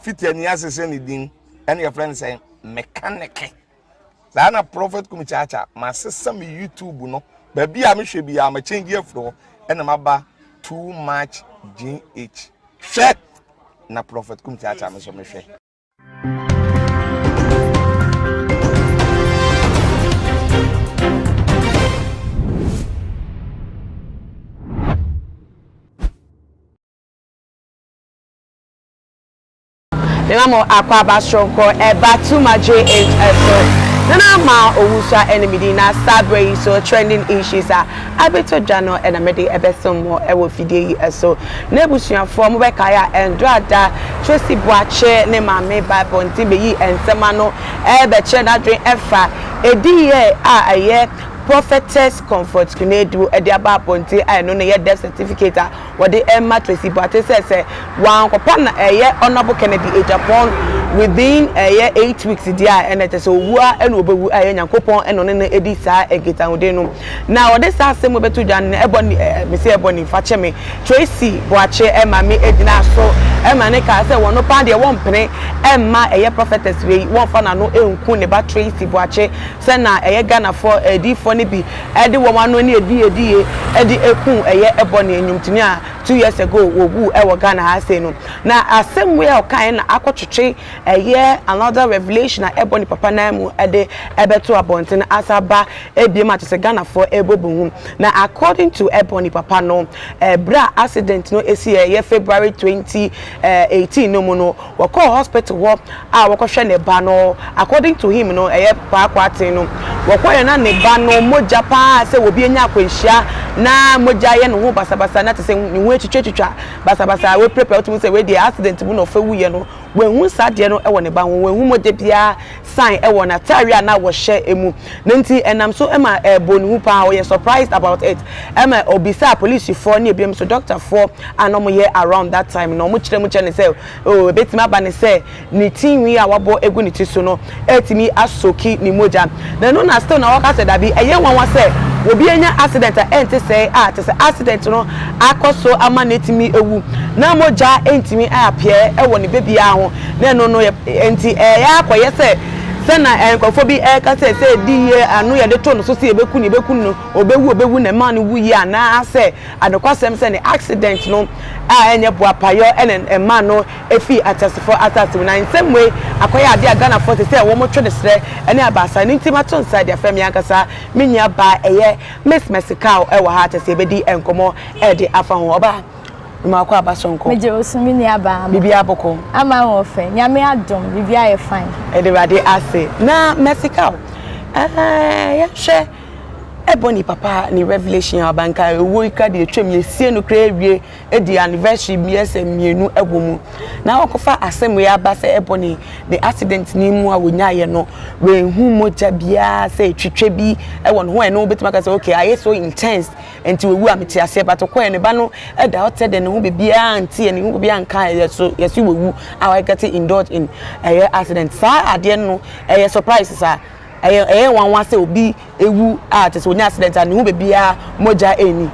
fit any assassin din and your friend saying mechanic. Zana prophet kumichacha, my sister me YouTube no. Baby I should be I'm a change your floor and I'm about too much GH. Share na prophet kumichacha me so me share. Memo Aquaba Sh0cked eba too much GH Nana ma owusa enemy na Sabray so trending issues abeto jano and amede ebesom mo ewo fidie so nebusuan form we kaya endrada Tracy Boache ne mame Bible ntibe yi ensema no ebe che na dwen efa edi ye aye prophetess comfort kunedu ediaba ponti no na ye death certificate wode emma Tracy Boache say wan kopa na honorable Kennedy Ejapon within 8 weeks dia and it so wua eno obewu nyankopon eno ne edi saa egeta wode no na wode saa semo betu jan Ebony me say Ebony fache me Tracy Boache emma me edina so emma ne ka say wono pa de won pene emma prophetess we won fa na no enku ne ba Tracy Boache say na Ghana for edi for ne bi edi wo ma no ne edi eku Ebony enyumtini a 2 years ago wo ewo Ghana ha say no na asem we okan na akotwetwe another revelation na Ebony papa na mu ebeto abonten asaba ebiema to say Ghana for ebobu na according to Ebony papa no bra accident no esi February 2018 no mu no wo call hospital wo a wo hwe ne ba no according to him no pa kwaten no wo call na ne ba no moja pa se obi enya akwanhia na moja ye no ho basabasa na te se ni ho etwetwa basabasa we prepare to say we the accident mu no fa wuye no we hu sade no ewo ne ba ho we hu moja bia sign ewo na tarea na wo hye emu nti enam so ema bonu hu pa we surprised about it ema obisa police for ne biem so doctor for anom ye around that time no mo kire ne say oh betima ba ne say ni tin wi a wabo egu ni ti so no etimi asoki ni moja na no na still na waka say da bi eye wanwa say obi enya accident ente say te say accident no akoso ama na etimi ewu na moja entimi apia ewo ne baby a na no enti ya akoye se na enkofo bi ka se di anu ye de to no so se ebeku no obewu na man wu yi ana ase adokwasem se ne accident no enye boapayo enen man no efi atesifo atasimu na same way akoye ade Ghana for se wo mo twe de sre ene abasa ni ntimato inside ya fam yankasa menya ba Miss Mexical ewo ha tese ebedi enkomo de afa ho oba ma kwa Sh0cked meje osumi aba bibi aboko ama wo fe nyame adom bibi aye fine edewade ase na Mexical ya she Ebony papa ni revelation abanka ewo ika de twem ye sie no kra wie edi anniversary miese mienu ebomu na wakofa asem we aba se Ebony the accident ni mu a wonya ye no we hu moja bia se twetwe bi ewo no ho eno betima ka say okay I so intense enti we wu ameti ase but ko ne ba no eda hotel de ne hu bibia anti ne hu bibia nka yeso we wu our get indulged in accident sa ade no surprise sa wan say obi ewu te so nya accident and hu bebia moja eni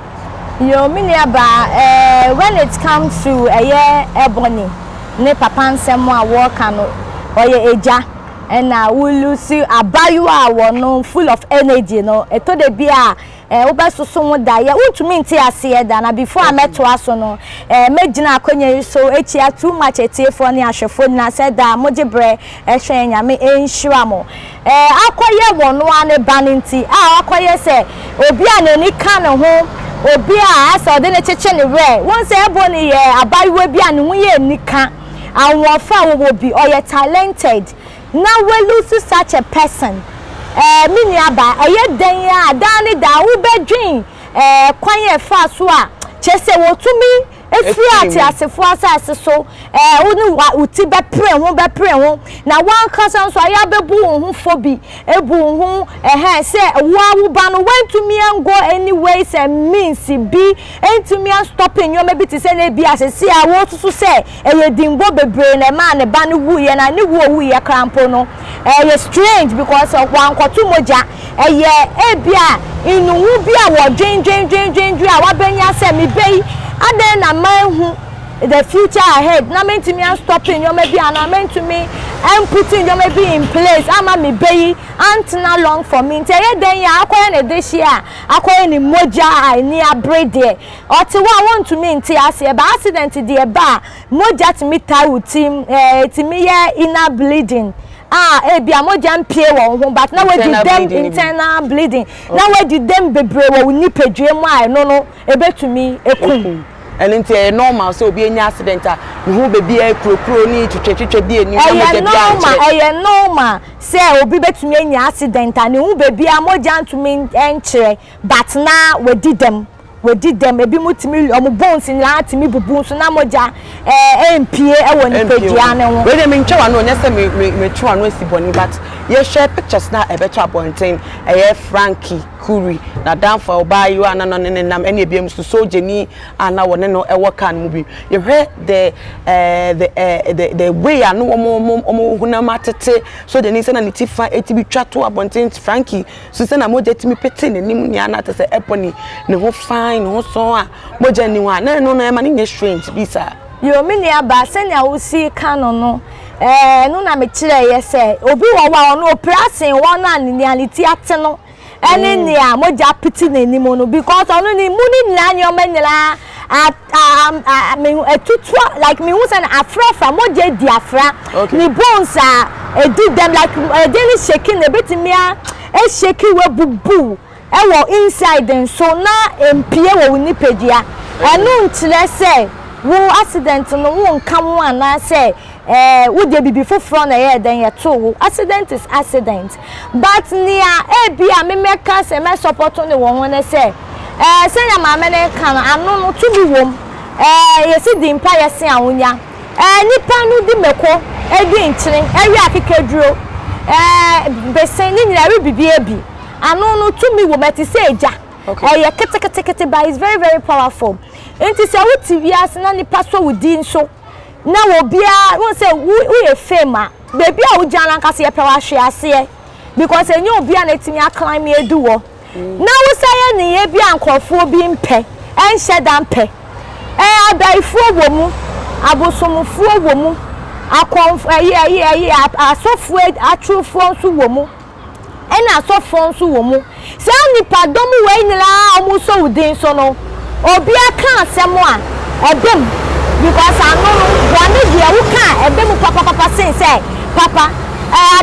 yo mini aba when it comes to Ebony ne papa nsem a work no oye eja and we lose abayu a wono full of energy no eto de bia obesoso mu da ye utumi nti ase da na before ameto aso no megina akonye so echia too much etiefo ne ahwefo na said da mojebre ehwe nyame enhira mo akoye wono ane baninti akoye se obi anani ka ne ho obi a asa de ne cheche ne we won se Ebony ye abayiwe bi ane hu ye nika awonfa wo bi oye talented now we lose such a person mini aba den ya adani da wo bedwin kwan ye fa so a chese wo tumi efri asefo asase so wonu uti be pre ho na wan kasa so aya bebu ho fobi ebu ho se wo ba no went to me and go anyways and means be to me and stopping you maybe to say na bi asese a wo susu se dimbo bebre na ma ne ba no wu ye na ne wu ye krampo no ye strange because of wan kwato moja bia inu wu bia wo dwen a wa benya se me bei aden na manhu the future ahead. Na meant to me stopping you maybe and I meant to me and putting you maybe in place. Ama me bayi and not long for me. Tell you then ya akwa this year. Akwa ni moja ni a braid there. Or to what I want to mean to us here, but accident the bar moja to me tie team to me inner bleeding. Ebia moja mpie wo but now we did them internal bleeding. Now we did them bebre wo ni pedwe mu no ebe to me ekum. And into normal so be any accident who baby a kro ni twetwe bi eni normal say obi betumi any accident and who baby a moja to me enche but now we did them ebi mutimi omo bones ni atimi bubu so na moja empie e woni pedua ne ho we dey me nchewa no nyese me twa no asiboni but ye share pictures na ebeto abonten Frankie Kuri na dan for oba you ana no ne nam ene ebiem so jeni ana wone no e work an mu bi ye hwe the way anu omo huna matete so jeni se na ni tifa etibi twa to abonten Frankie so se na moja timi pete ne nim ni ana te se Ebony ne ho fine ho so a moja ni wa na no e ma ni strange bi sa yo me ni aba se na wo si kanu no no na me kire ye se obi wo wa no operation won na ni reality ate no ene ni a moja piti na ni mo no because onu ni muni na nyo menira me etutwa like me who say afra moja di afra ni bones did them like daily shaking a bit me shake we bubu e wo inside and so na empie wo ni pedia enu ntire say wo accident no wo nka wo ana say wo de bibi foforo na ye den ye to accident is accident but nia bia me meka say me support ne wo ho ne say say na ma me ne kan anu no to bi wom ye si di mpa ye se awunya nipa nu di meko di nchire wi akekeduro besen ni nyira wi bibi ebi anu no to mi wo meti say eja ye kete but is very very powerful enti say wo tv as na nipa so wo di nso na wo bia won say wo ye fame baby a wo jana nka se ye pe wa hwe ase because enye obi a na timi acclaim edu wo na wo say ne ye bia nkrofo bi mpe enhye da mpe adaifu wo mu abosomufu wo mu akonf asofu atrufu nso wo mu ena asofu nso wo mu se nipa dom we nyira omu so wudin so no obi aka asemo a ebem because anu one dia wo ka ebem papa say papa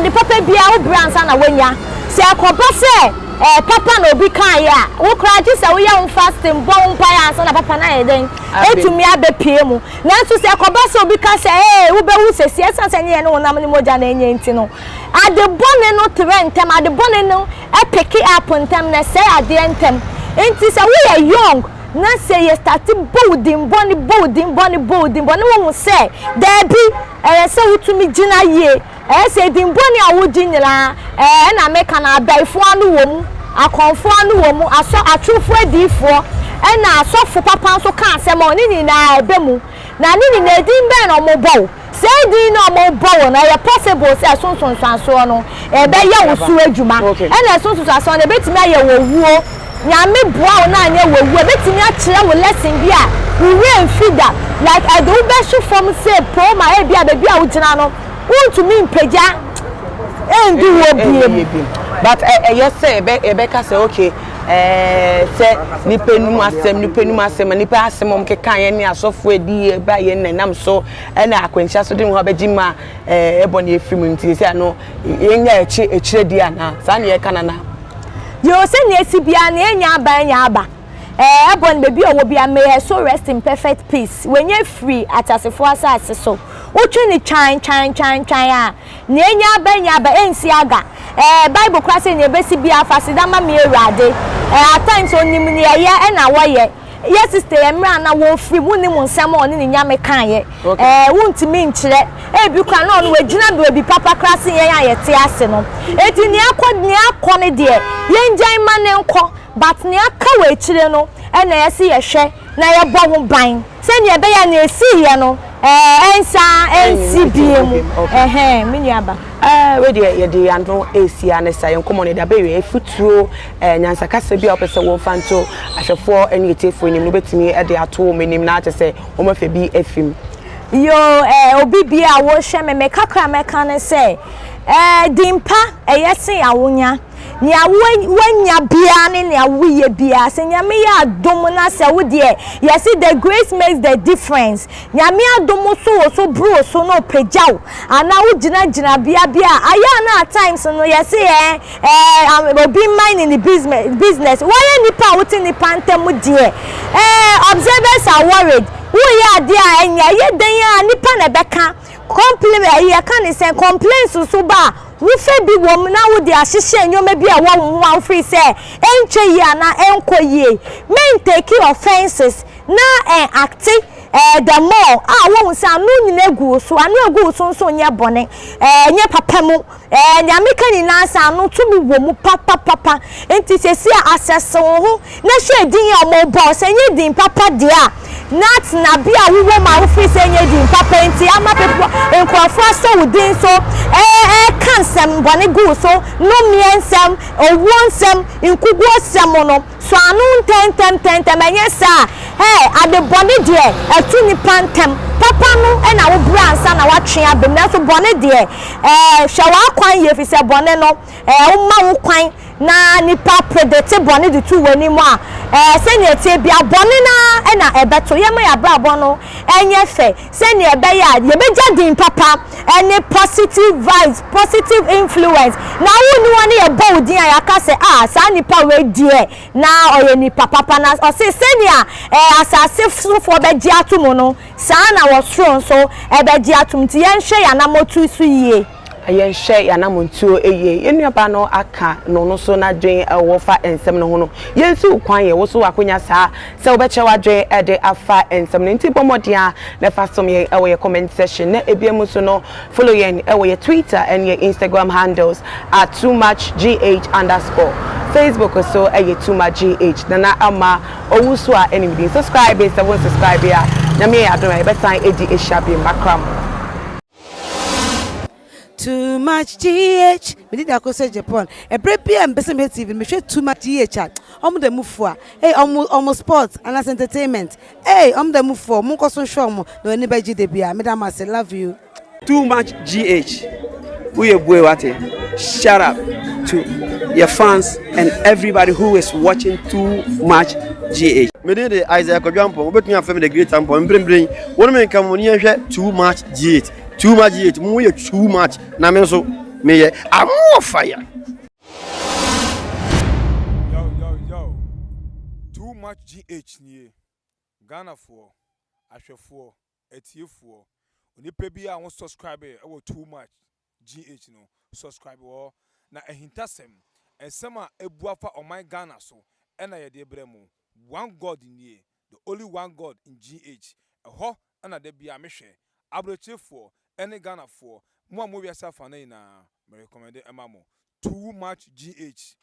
the papa bia wo bransa na wanya se akoba se papa na obi kan ya wo kra ji se wo ya fasting bon pa ya so na papa na eden etumi abepie mu na so se akoba se obi ka se wo be wu se esa se nye ne wona me moja na enye nti no ade bone no trentem ade bone no epeki up ntem na se ade entem enti se we are young na say you start building bone wo say there be say utumi gina ye say din bone a wo ginira na meka na abaifo anu wo mu akonfo anu wo mu aso atwufo adifo na asofo papa so ka asem oni na ebemu na ni na din be no mo bow say din no mo bow na ya possible say sonson so no be ya wo su adwuma na sonson so no betimi aye wo wuo nyame boa na anya wewu betimi a kire wo lesson bi a we will feeder like I do be show from say pro ma e bia baby a wo gina no want to mean peja endu wo biem but yes say ebe ka say okay say nipenum asem nipa asem om kekan ye ni asofo edi e ba ye nenam so na akwanhia so dem ho abegima Ebony efim nti say no yenya echire di ana sa na ye kanana yo se ne sibia na enya aba Ebony baby owo bia may so rest in perfect peace when you free atasefo asase so utwe ni chan a na enya aba ensi aga Bible class ne be sibia fasidama me ewrade at times onim ne ye na woye yes sister emra na wo free munim nsem oni ne nyame kan ye wuntimi nkire bi kwa na onu wagina be bi papa class ye ya yete ase no eti ni akọ ne de ye njan ma ne nkọ but ni aka we kire no na ye se ye hwe na ye bo ho ban se ne be ya na esi ye no ensa NCBM miniaba we dey ando esia ne sayen komo ne da be we futuo nyansa kasa bi opese wo fanto ahwefo ene etefo nim no betimi e de ato menim na ate se wo mafa bi afim yo obi bia wo hwe me kakra meka ne se dimpa eyese awonya ni awanya bia ne awuye bia se nyame ya adom na se wo de yesi the grace makes the difference nyame adom so bro so no pejaw ana wo gina bia aya na at times no yesi obi mind in the business why nipa wuti nipa ntem de observers are worried who ya dia enya ye den ya nipa na beka complain ya kan say complaints so ba wo fe bi wo na wo de ahihye nyoma bi a wo free say entwe yi ana enkoyie men take offenses na act the more wo say anu nyina gu so nye bone nye papa mu nyame kan na sa anu tumi wo mu papa enti sesi access ho na hwe din ya mo bo say nye din papa dia not na bia wo ma wo free say nye din papa enti ama pepo enkwafo so wudin so kansem bone gu so no miensem owonsem inkuguosem no so anu tentem enye sa ade bone de atu ni pantem papa no na wo bransa na watwe abem na so bone de hwa kwan ye fi se bone no wo ma wo kwan na nipa predate bone de tu wani mu a senya tie bia bone na ebeto ye ma ya brabo no enye fe senya ebe ya ye beja din papa any positive vibes positive influence na wo ni wani ye bo din ya ka se sa nipa we die na oye nipa papa na o se senya asase fo beji atumo no sa na wo strong so ebeji atum ti ye nhwe ya na motu su yie ayen share ya na montuo eye enuaba no aka no so na dwen wo fa ensem no ho no yensu kwan ye wo so akonya saa se wo beche wadwen e de afa ensem no nti pomodia na fa som ye e wo ye comment section na ebiemu so no follow ye e wo ye Twitter and your Instagram handles at @toomuchgh_. Facebook so e ye toomuchgh na ama owusu a enimidi subscribe se won subscribe ya na me adom e betan edi ehia makram. Too much GH. Me did say Japan. A break and business TV. Me share too much GH. The move for. Hey, almost sports and as entertainment. Hey, the move for. Munko so show mo. No anybody de bia. Madam I say love you. Too much GH. We are boy what? Shout out to your fans and everybody who is watching Too Much GH. Me did the Isaac Ojampo. We between family the great tampo. Bring. One man come on here. Too much GH. Too much GH. More too much. Na me so me I'm more fire. Yo. Too much GH ni Ghana for Ashefo Etiefo. Onipa bi a won subscribe e wo too much GH no subscribe wo na ehintasem ensem a ebuafa on my Ghana so e na ye de bremu one God ni the only one God in GH ho na de bia me hwe abrochefo ene Ghana for mo wiasa fa na ina me recommend emamo too much GH.